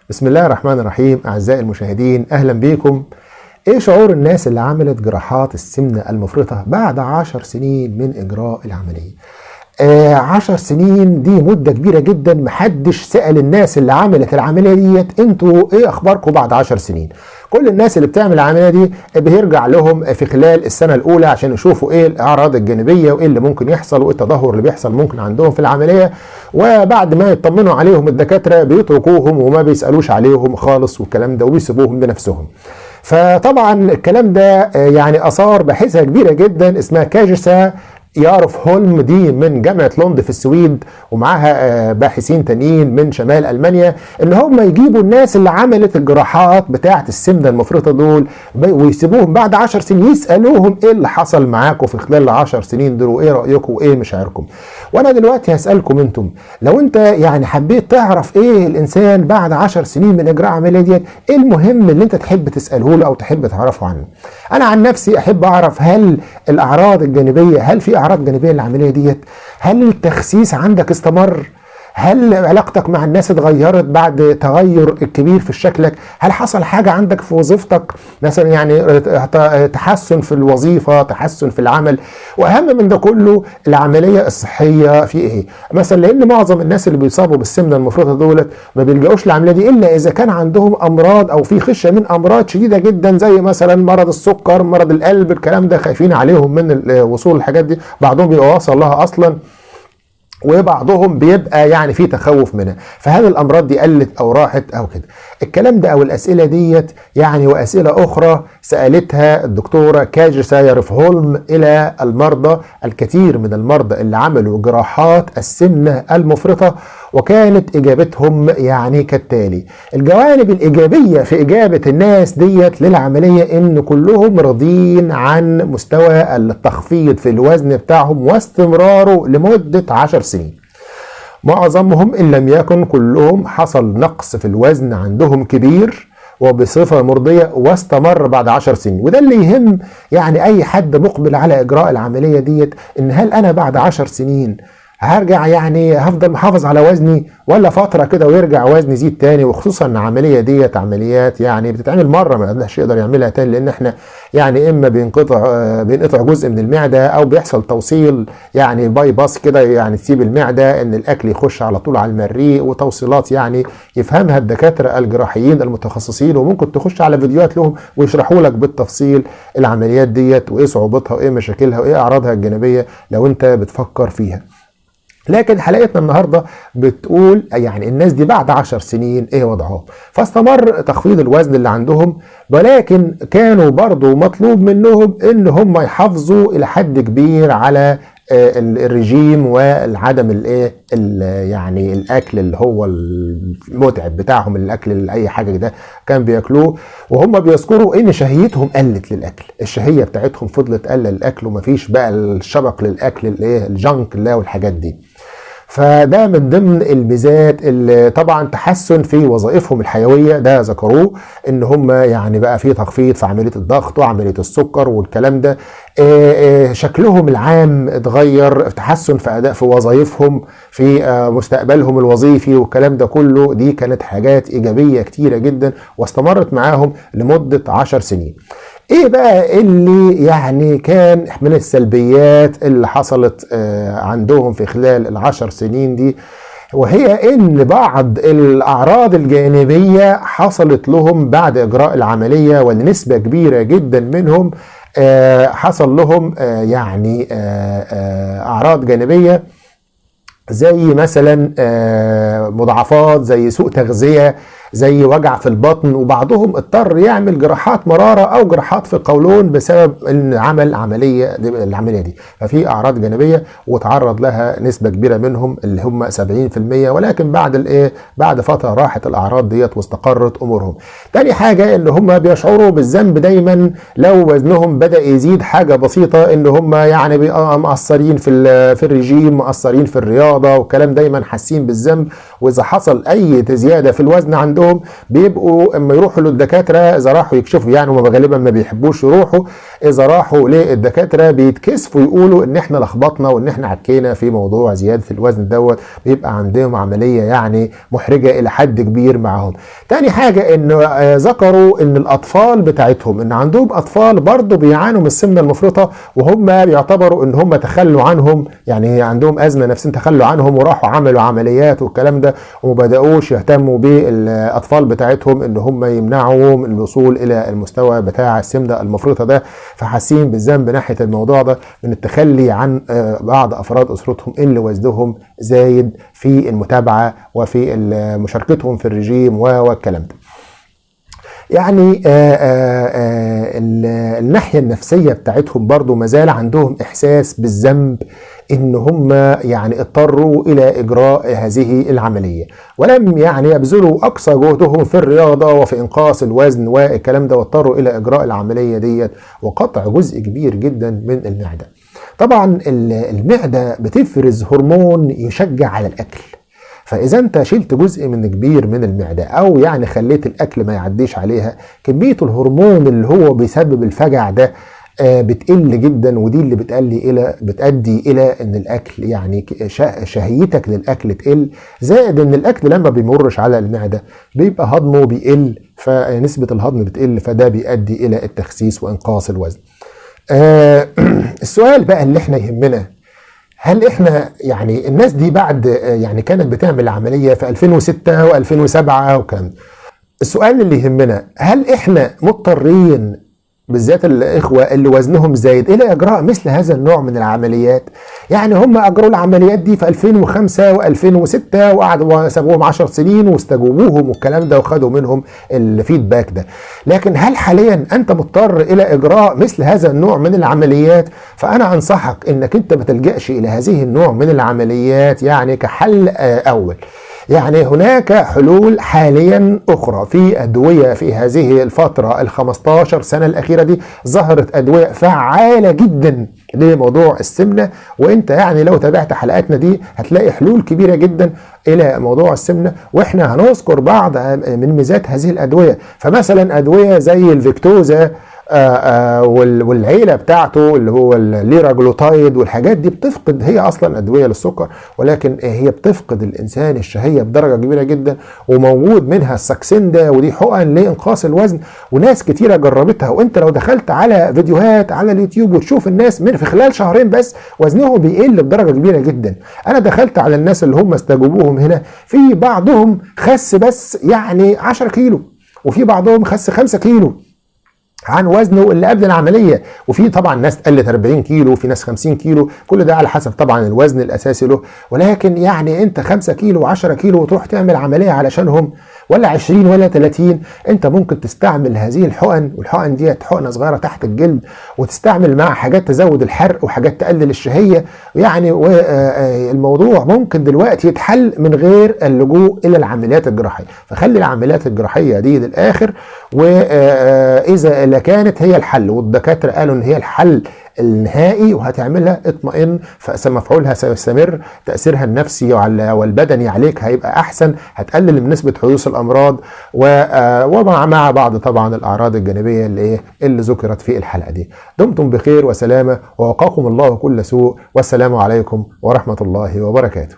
بسم الله الرحمن الرحيم. أعزائي المشاهدين، أهلا بيكم. إيه شعور الناس اللي عملت جراحات السمنة المفرطة بعد 10 سنين من إجراء العملية؟ 10 سنين دي مدة كبيرة جدا. محدش سأل الناس اللي عملت العملية ديت انتوا ايه اخباركم بعد 10 سنين. كل الناس اللي بتعمل العملية دي بيرجع لهم في خلال السنة الأولى عشان يشوفوا ايه الأعراض الجانبية وايه اللي ممكن يحصل وايه التدهور اللي بيحصل ممكن عندهم في العملية، وبعد ما يطمنوا عليهم الدكاترة بيتركوهم وما بيسألوش عليهم خالص والكلام ده وبيسيبوهم بنفسهم. فطبعا الكلام ده يعني أثار باحثة كبيرة جدا اسمها كاجسا يعرف هولم، دي من جامعة لوند في السويد، ومعاها باحثين تانيين من شمال ألمانيا، ان هم يجيبوا الناس اللي عملت الجراحات بتاعة السمنة المفرطة دول ويسيبوهم بعد 10 سنين يسألوهم ايه اللي حصل معاكم في خلال ال10 سنين دول وايه رأيكم وايه مشاعركم. وانا دلوقتي هسألكم انتم، لو انت يعني حبيت تعرف ايه الانسان بعد 10 سنين من اجراء عملية ديت، ايه المهم اللي انت تحب تسأله له او تحب تعرفه عنه؟ انا عن نفسي احب اعرف هل الاعراض الجانبية، هل في اعراض جانبيه للعمليه ديت؟ هل التخسيس عندك استمر؟ هل علاقتك مع الناس اتغيرت بعد تغير كبير في شكلك؟ هل حصل حاجه عندك في وظيفتك مثلا، يعني تحسن في الوظيفه، تحسن في العمل؟ واهم من ده كله العمليه الصحيه في ايه؟ مثلا لان معظم الناس اللي بيصابوا بالسمنه المفرطه دولت ما بيلجأوش للعمليه دي الا اذا كان عندهم امراض او في خشيه من امراض شديده جدا، زي مثلا مرض السكر، مرض القلب، الكلام ده خايفين عليهم من وصول الحاجات دي. بعضهم بيبقى واصل لها اصلا وبعضهم بيبقى يعني في تخوف منها، فهل الامراض دي قلت او راحت او كده؟ الكلام ده او الاسئله ديت يعني واسئله اخرى سالتها الدكتوره كاجسا يعرف هولم الى المرضى، الكثير من المرضى اللي عملوا جراحات السمنه المفرطه، وكانت اجابتهم يعني كالتالي. الجوانب الايجابيه في اجابه الناس ديت للعمليه ان كلهم راضيين عن مستوى التخفيض في الوزن بتاعهم واستمراره لمده 10 سنين. معظمهم ان لم يكن كلهم حصل نقص في الوزن عندهم كبير وبصفة مرضية واستمر بعد 10 سنين. وده اللي يهم يعني اي حد مقبل على اجراء العملية ديت، ان هل انا بعد 10 سنين هرجع يعني هفضل محافظ على وزني، ولا فترة كده ويرجع وزني يزيد تاني؟ وخصوصا ان العملية ديت عمليات يعني بتتعمل مرة، ما حدش يقدر يعملها تاني، لان احنا يعني اما بينقطع جزء من المعدة او بيحصل توصيل يعني باي باس كده، يعني تسيب المعدة ان الاكل يخش على طول على المريء، وتوصيلات يعني يفهمها الدكاترة الجراحيين المتخصصين، وممكن تخش على فيديوهات لهم ويشرحوا لك بالتفصيل العمليات ديت وايه صعوبتها وايه مشاكلها وايه اعراضها الجانبية لو انت بتفكر فيها. لكن حلقتنا النهاردة بتقول يعني الناس دي بعد 10 سنين ايه وضعهم. فاستمر تخفيض الوزن اللي عندهم، ولكن كانوا برضو مطلوب منهم ان هم يحافظوا الى حد كبير على الرجيم والعدم الايه يعني الاكل اللي هو المتعب بتاعهم، الاكل اللي اي حاجه ده كان بياكلوه. وهم بيذكروا ان شهيتهم قلت للاكل، الشهيه بتاعتهم فضلت قلة للاكل، ومفيش بقى الشبق للاكل الايه الجنك اللي والحاجات دي. فده من ضمن الميزات اللي طبعا تحسن في وظائفهم الحيويه، ده ذكروه ان هم يعني بقى في تخفيض في عمليه الضغط وعمليه السكر والكلام ده. شكلهم العام اتغير، تحسن في اداء في وظائفهم، في مستقبلهم الوظيفي والكلام ده كله. دي كانت حاجات ايجابيه كتيره جدا واستمرت معاهم لمده 10 سنين. ايه بقى اللي يعني كان من السلبيات اللي حصلت عندهم في خلال ال10 سنين دي؟ وهي ان بعض الاعراض الجانبية حصلت لهم بعد اجراء العملية، ونسبة كبيرة جدا منهم حصل لهم يعني اعراض جانبية زي مثلا مضاعفات، زي سوء تغذية، زي وجع في البطن، وبعضهم اضطر يعمل جراحات مرارة او جراحات في القولون بسبب ان عمل العملية دي. ففي اعراض جانبية وتعرض لها نسبة كبيرة منهم اللي هم 70%، ولكن بعد فترة راحت الاعراض ديت واستقرت امورهم. تاني حاجة ان هم بيشعروا بالذنب دايما لو وزنهم بدأ يزيد حاجة بسيطة، ان هم يعني مقصرين في الرجيم، مقصرين في الرياضة والكلام، دايما حاسين بالذنب. واذا حصل اي زيادة في الوزن عندهم بيبقوا اما يروحوا للدكاتره، اذا راحوا يكشفوا يعني هم غالبا ما بيحبوش يروحوا، اذا راحوا للدكاتره بيتكسفوا يقولوا ان احنا لخبطنا وان احنا عكينا في موضوع زياده الوزن دوت، بيبقى عندهم عمليه يعني محرجه الى حد كبير معاهم. تاني حاجه انه ذكروا ان الاطفال بتاعتهم، ان عندهم اطفال برضو بيعانوا من السمنه المفرطه، وهم بيعتبروا ان هم تخلوا عنهم، يعني عندهم ازمه نفسيه تخلوا عنهم وراحوا عملوا عمليات والكلام ده، وما بداوش يهتموا بالاطفال بتاعتهم ان هم يمنعوا من الوصول الى المستوى بتاع السمنه المفرطه ده، فحاسين بالذنب ناحيه الموضوع ده من التخلي عن بعض افراد اسرتهم اللي وزنهم زايد في المتابعه وفي مشاركتهم في الرجيم والكلام ده. يعني الناحية النفسية بتاعتهم برضو مازال عندهم إحساس بالذنب إن هم يعني اضطروا إلى إجراء هذه العملية، ولم يعني يبذلوا أقصى جهدهم في الرياضة وفي إنقاص الوزن والكلام ده، واضطروا إلى إجراء العملية ديت وقطع جزء كبير جدا من المعدة. طبعا المعدة بتفرز هرمون يشجع على الأكل، فإذا أنت شلت جزء من كبير من المعدة أو يعني خليت الأكل ما يعديش عليها، كمية الهرمون اللي هو بيسبب الفجع ده بتقل جدا، ودي اللي بتؤدي إلى إن الأكل يعني شهيتك للأكل تقل، زائد إن الأكل لما بيمرش على المعدة بيبقى هضمه بيقل، فنسبة الهضم بتقل، فده بيؤدي إلى التخسيس وإنقاص الوزن. السؤال بقى اللي احنا يهمنا، هل احنا يعني الناس دي بعد يعني كانت بتعمل عملية في 2006 و2007 وكان السؤال اللي يهمنا، هل احنا مضطرين بالذات الإخوة اللي وزنهم زايد إلى إجراء مثل هذا النوع من العمليات؟ يعني هم أجروا العمليات دي في 2005 و2006 وقعدوا سابوهم 10 سنين واستجوبوهم والكلام ده وخدوا منهم الفيدباك ده، لكن هل حاليا أنت مضطر إلى إجراء مثل هذا النوع من العمليات؟ فأنا أنصحك إنك أنت ما تلجأش إلى هذه النوع من العمليات يعني كحل أول. يعني هناك حلول حاليا أخرى، في أدوية في هذه الفترة ال15 سنة الأخيرة دي ظهرت أدوية فعالة جدا لموضوع السمنة، وانت يعني لو تابعت حلقاتنا دي هتلاقي حلول كبيرة جدا إلى موضوع السمنة، واحنا هنذكر بعض من ميزات هذه الأدوية. فمثلا أدوية زي الفيكتوزا والعيله بتاعته اللي هو الليراجلوتايد والحاجات دي بتفقد، هي اصلا ادويه للسكر ولكن هي بتفقد الانسان الشهيه بدرجه كبيره جدا، وموجود منها الساكسيندا ودي حقن لانقاص الوزن، وناس كتيره جربتها. وانت لو دخلت على فيديوهات على اليوتيوب وتشوف الناس من في خلال شهرين بس وزنهم بيقل بدرجه كبيره جدا. انا دخلت على الناس اللي هم استجوبوهم هنا، في بعضهم خس بس يعني 10 كيلو، وفي بعضهم خس 5 كيلو عن وزنه اللي قبل العملية، وفي طبعا ناس قلت 40 كيلو وفي ناس 50 كيلو، كل ده على حسب طبعا الوزن الأساسي له. ولكن يعني انت 5 كيلو و10 كيلو وتروح تعمل عملية علشانهم، ولا 20 ولا 30، انت ممكن تستعمل هذه الحقن، والحقن دي حقنة صغيرة تحت الجلد، وتستعمل مع حاجات تزود الحرق وحاجات تقلل الشهية، يعني الموضوع ممكن دلوقتي يتحل من غير اللجوء إلى العمليات الجراحية. فخلي العمليات الجراحية دي للآخر، وإذا اللي كانت هي الحل والدكاترة قالوا ان هي الحل النهائي وهتعملها، اطمئن، فمفعولها سيستمر، تأثيرها النفسي والبدني عليك هيبقى احسن، هتقلل من نسبة حدوث الامراض ومع بعض طبعا الاعراض الجانبية اللي ذكرت في الحلقة دي. دمتم بخير وسلامة، ووقاكم الله كل سوء، والسلام عليكم ورحمة الله وبركاته.